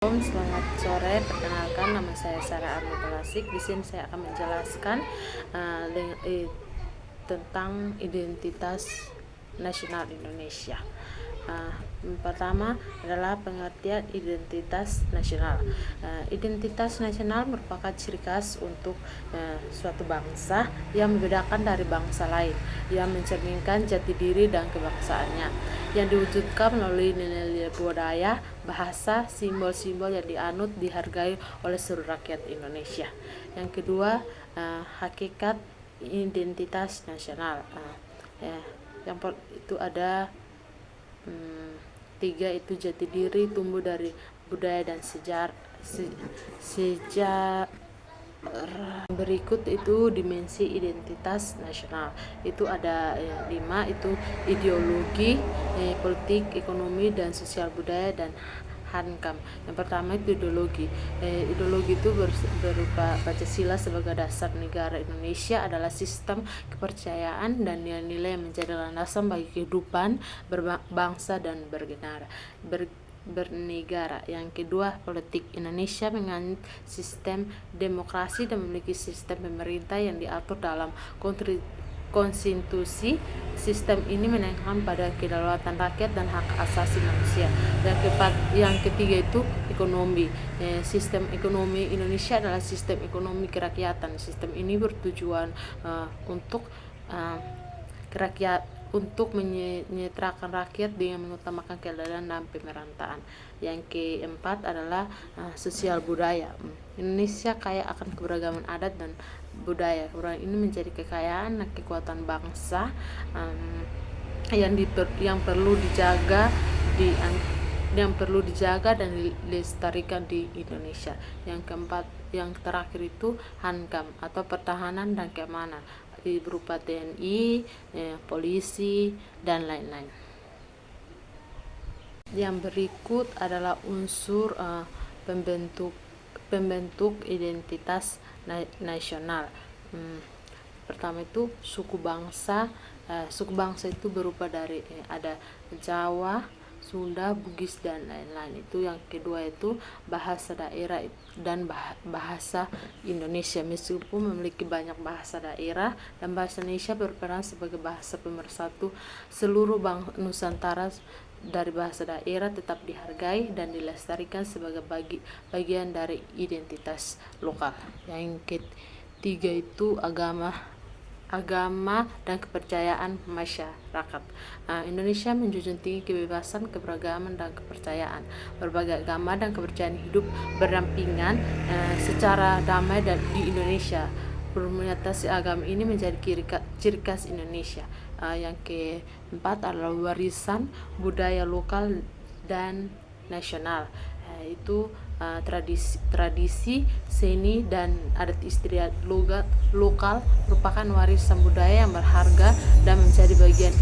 Selamat sore. Perkenalkan, nama saya Sarah Armi Klasik. Di sini saya akan menjelaskan tentang identitas nasional Indonesia. Pertama adalah pengertian identitas nasional. Identitas nasional merupakan ciri khas untuk suatu bangsa yang membedakan dari bangsa lain, yang mencerminkan jati diri dan kebangsaannya, yang diwujudkan melalui nilai-nilai budaya, bahasa, simbol-simbol yang dianut, dihargai oleh seluruh rakyat Indonesia. Yang kedua, hakikat identitas nasional. Itu ada 3, itu jati diri tumbuh dari budaya dan sejarah. Berikut itu dimensi identitas nasional. Itu ada 5, itu ideologi, politik, ekonomi, dan sosial budaya, dan Hankam. Yang pertama itu ideologi. Ideologi itu berupa Pancasila sebagai dasar negara Indonesia adalah sistem kepercayaan dan nilai-nilai yang menjadi landasan bagi kehidupan berbangsa dan bernegara. Yang kedua, politik. Indonesia menganut sistem demokrasi dan memiliki sistem pemerintah yang diatur dalam konstitusi. Sistem ini menekankan pada kedaulatan rakyat dan hak asasi manusia. Yang ketiga itu ekonomi. Sistem ekonomi Indonesia adalah sistem ekonomi kerakyatan. Sistem ini bertujuan untuk menyejahterakan rakyat dengan mengutamakan keadilan dan pemerataan. Yang keempat adalah sosial budaya. Indonesia kaya akan keberagaman adat dan budaya. Budaya ini menjadi kekayaan dan kekuatan bangsa yang perlu dijaga dan dilestarikan di Indonesia. Yang terakhir itu Hankam atau pertahanan dan keamanan, berupa TNI, polisi, dan lain-lain. Yang berikut adalah unsur pembentuk identitas nasional. Pertama itu suku bangsa. Suku bangsa itu berupa dari ada Jawa, Sunda, Bugis, dan lain-lain. Itu yang kedua itu bahasa daerah dan bahasa Indonesia. Meskipun memiliki banyak bahasa daerah, dan bahasa Indonesia berperan sebagai bahasa pemersatu seluruh Nusantara, dari bahasa daerah tetap dihargai dan dilestarikan sebagai bagian dari identitas lokal. Yang ketiga itu agama dan kepercayaan masyarakat. Indonesia menjunjung tinggi kebebasan, keberagaman, dan kepercayaan. Berbagai agama dan kepercayaan hidup berdampingan secara damai di Indonesia. Permutation agama ini menjadi ciri khas Indonesia. Yang keempat adalah warisan budaya lokal dan nasional. Itu tradisi, seni, dan adat istiadat lokal merupakan warisan budaya yang berharga dan menjadi bagian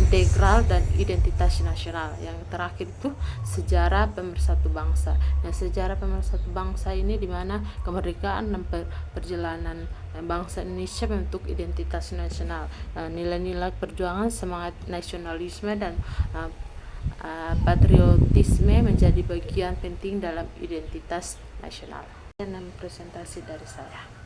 integral dan identitas nasional. Yang terakhir itu sejarah pemersatu bangsa. Sejarah pemersatu bangsa ini di mana kemerdekaan dan perjalanan bangsa Indonesia membentuk identitas nasional. Nilai-nilai perjuangan, semangat nasionalisme, dan patriotisme menjadi bagian penting dalam identitas nasional. Dan presentasi dari saya.